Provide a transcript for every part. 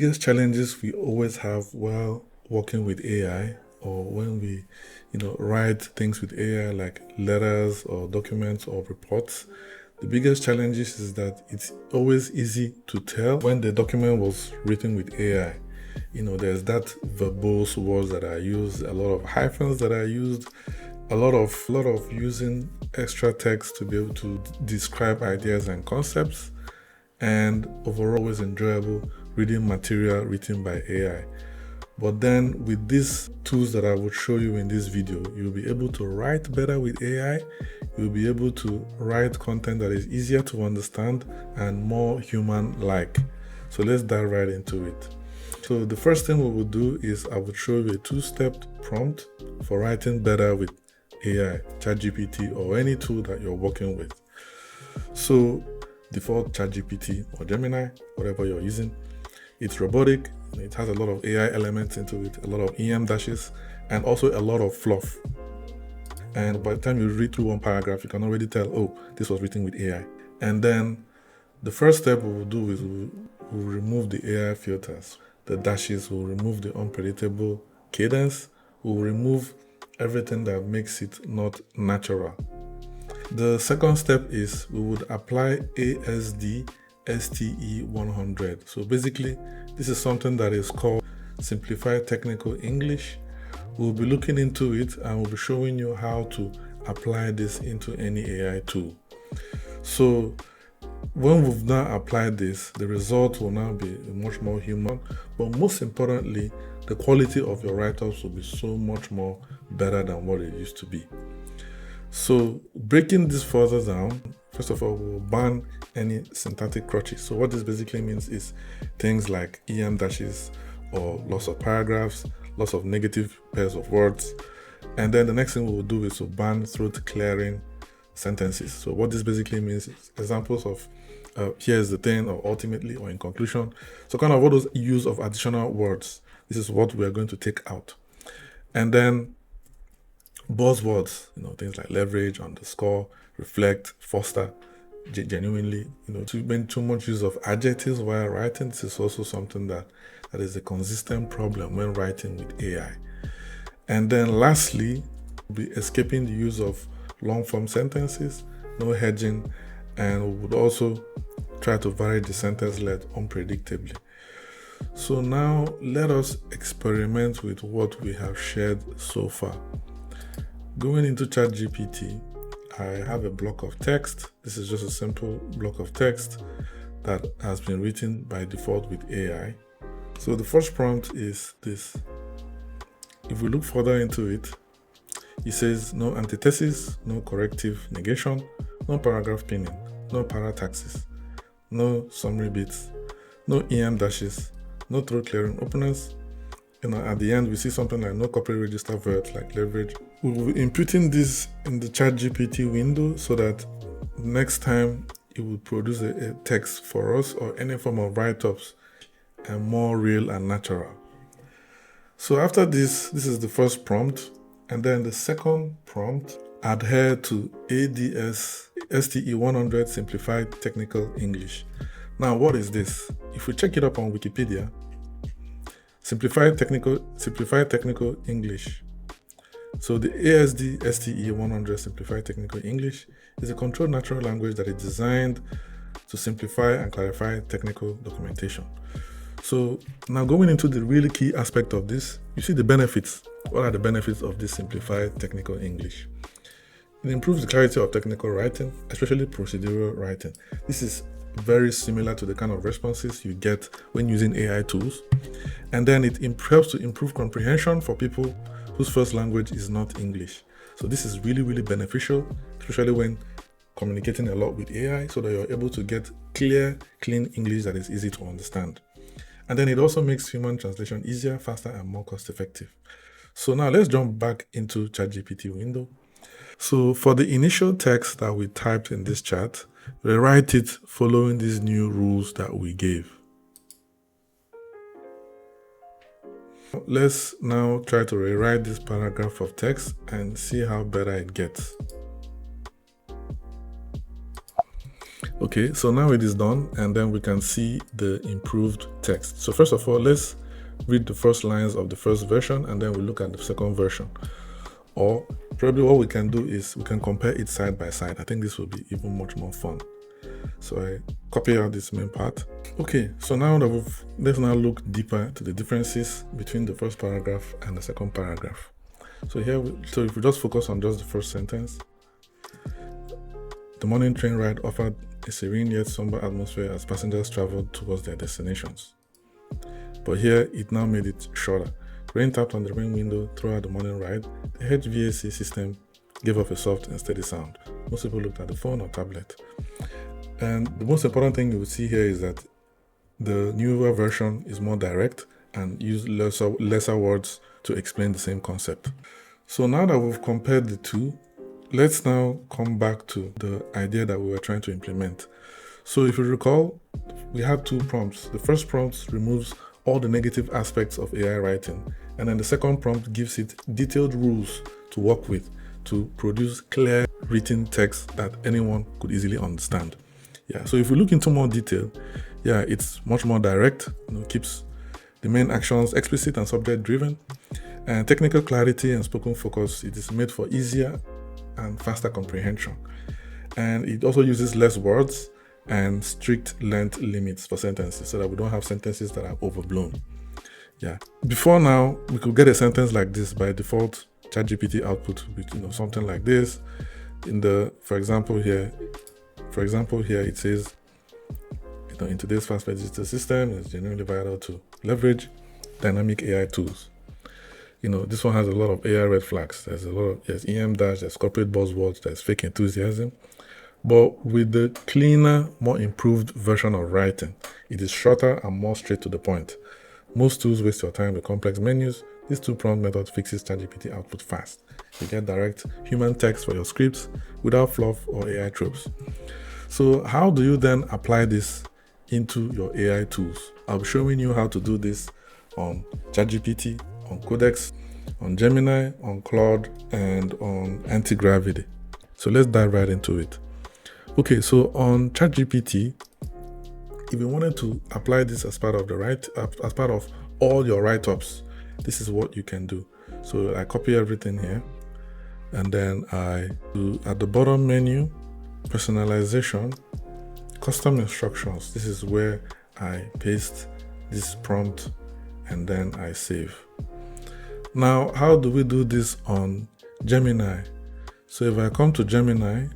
Biggest challenges we always have while working with AI, or when we write things with AI like letters or documents or reports. The biggest challenges is that it's always easy to tell when the document was written with AI. There's that verbose words that are used, a lot of hyphens that are used, a lot of using extra text to be able to describe ideas and concepts, and overall always enjoyable reading material written by AI. But then with these tools that I would show you in this video, you'll be able to write better with AI. You'll be able to write content that is easier to understand and more human-like. So let's dive right into it. So the first thing we will do is I will show you a two-step prompt for writing better with AI, ChatGPT, or any tool that you're working with. So default ChatGPT or Gemini, whatever you're using. It's robotic. It has a lot of AI elements into it, a lot of EM dashes, and also a lot of fluff. And by the time you read through one paragraph, you can already tell, oh, this was written with AI. And then the first step we will do is we'll remove the AI filters. The dashes will remove the unpredictable cadence. We'll remove everything that makes it not natural. The second step is we would apply ASD STE 100. So basically, this is something that is called Simplified Technical English. We'll be looking into it and we'll be showing you how to apply this into any AI tool. So when we've now applied this, the result will now be much more human, but most importantly, the quality of your write-ups will be so much more better than what it used to be. So breaking this further down, first of all, we'll ban any syntactic crutches. So what this basically means is things like EM dashes or loss of paragraphs, loss of negative pairs of words. And then the next thing we'll do is to ban throat clearing sentences. So what this basically means is examples of here's the thing, or ultimately, or in conclusion. So kind of all those use of additional words. This is what we are going to take out. And then buzzwords, things like leverage, underscore, reflect, foster, genuinely, too much use of adjectives while writing. This is also something that is a consistent problem when writing with AI. And then lastly, we'll be escaping the use of long form sentences, no hedging, and we would also try to vary the sentence length unpredictably. So now let us experiment with what we have shared so far. Going into ChatGPT, I have a block of text. This is just a simple block of text that has been written by default with AI. So the first prompt is this. If we look further into it, it says no antithesis, no corrective negation, no paragraph pinning, no parataxis, no summary bits, no EM dashes, no throat clearing openers. At the end, we see something like no corporate register verbs like leverage. We will be inputting this in the ChatGPT window so that next time it will produce a text for us or any form of write-ups and more real and natural. So after this is the first prompt. And then the second prompt, adhere to ADS STE 100 Simplified Technical English. Now, what is this? If we check it up on Wikipedia, Simplified Technical English. So the ASD STE 100 Simplified Technical English is a controlled natural language that is designed to simplify and clarify technical documentation. So now going into the really key aspect of this, you see the benefits. What are the benefits of this Simplified Technical English? It improves the clarity of technical writing, especially procedural writing. This is very similar to the kind of responses you get when using AI tools. And then it helps to improve comprehension for people whose first language is not English. So this is really, really beneficial, especially when communicating a lot with AI, so that you're able to get clear, clean English that is easy to understand. And then it also makes human translation easier, faster, and more cost-effective. So now let's jump back into ChatGPT window. So for the initial text that we typed in this chat, we write it following these new rules that we gave. Let's now try to rewrite this paragraph of text and see how better it gets. Okay, so now it is done, and then we can see the improved text. So first of all, let's read the first lines of the first version, and then we look at the second version. Or probably what we can do is we can compare it side by side. I think this will be even much more fun. So I copy out this main part. Okay, so now that let's now look deeper to the differences between the first paragraph and the second paragraph. So here, so if we just focus on just the first sentence, the morning train ride offered a serene yet somber atmosphere as passengers traveled towards their destinations. But here, it now made it shorter. Rain tapped on the rain window throughout the morning ride. The HVAC system gave off a soft and steady sound. Most people looked at the phone or tablet. And the most important thing you will see here is that the newer version is more direct and use lesser words to explain the same concept. So now that we've compared the two, let's now come back to the idea that we were trying to implement. So if you recall, we had two prompts. The first prompt removes all the negative aspects of AI writing, and then the second prompt gives it detailed rules to work with to produce clear written text that anyone could easily understand. Yeah, so if we look into more detail, yeah, it's much more direct, keeps the main actions explicit and subject driven, and technical clarity and spoken focus. It is made for easier and faster comprehension, and it also uses less words and strict length limits for sentences so that we don't have sentences that are overblown. Yeah, before now we could get a sentence like this by default. ChatGPT output with something like this. For example here it says, in today's fast-paced digital system, it's genuinely vital to leverage dynamic AI tools. This one has a lot of AI red flags. There's EM dash, there's corporate buzzwords, there's fake enthusiasm. But with the cleaner, more improved version of writing, it is shorter and more straight to the point. Most tools waste your time with complex menus. This two-prompt method fixes ChatGPT output fast. You get direct human text for your scripts without fluff or AI tropes. So how do you then apply this into your AI tools? I'll be showing you how to do this on ChatGPT, on Codex, on Gemini, on Claude, and on Antigravity. So let's dive right into it. Okay, so on ChatGPT, if you wanted to apply this as part of all your write-ups, this is what you can do. So I copy everything here, and then I do at the bottom menu, personalization, custom instructions. This is where I paste this prompt and then I save. Now, how do we do this on Gemini? So if I come to Gemini,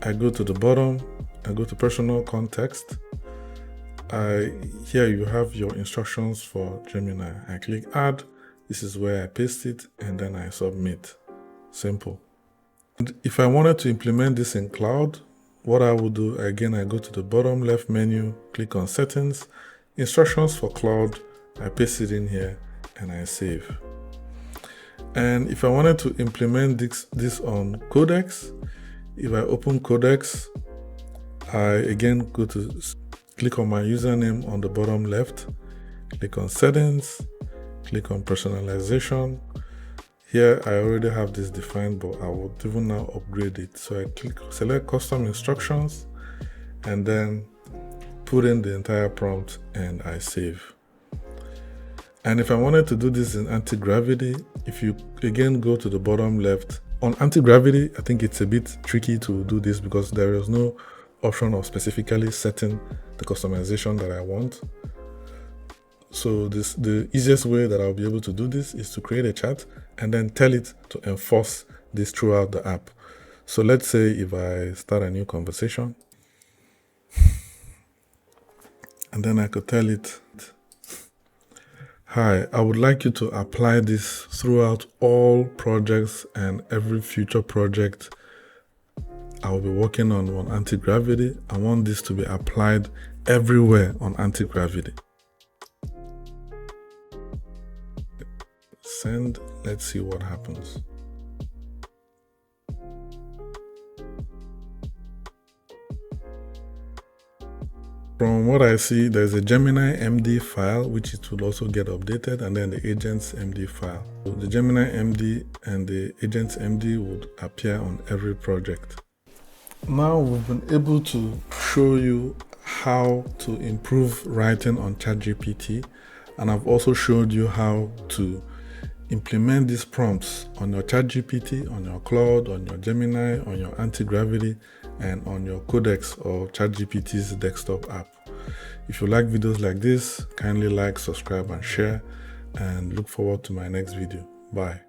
I go to the bottom, I go to personal context. Here you have your instructions for Gemini. I click add. This is where I paste it and then I submit. Simple. And if I wanted to implement this in Claude, what I will do, again, I go to the bottom left menu, click on settings, instructions for Claude, I paste it in here and I save. And if I wanted to implement this on Codex, if I open Codex, I again click on my username on the bottom left, click on settings, click on personalization. Here I already have this defined, but I would even now upgrade it. So I select custom instructions and then put in the entire prompt and I save. And if I wanted to do this in anti-gravity, if you again go to the bottom left, on anti-gravity, I think it's a bit tricky to do this because there is no option of specifically setting the customization that I want. So the easiest way that I'll be able to do this is to create a chat and then tell it to enforce this throughout the app. So let's say if I start a new conversation and then I could tell it, hi, I would like you to apply this throughout all projects and every future project I will be working on anti-gravity. I want this to be applied everywhere on anti-gravity. Send, let's see what happens. From what I see, there's a Gemini MD file, which it will also get updated, and then the agents MD file. So the Gemini MD and the agents MD would appear on every project. Now we've been able to show you how to improve writing on ChatGPT, and I've also showed you how to implement these prompts on your ChatGPT, on your Claude, on your Gemini, on your Antigravity, and on your Codex or ChatGPT's desktop app. If you like videos like this, kindly like, subscribe, and share, and look forward to my next video. Bye.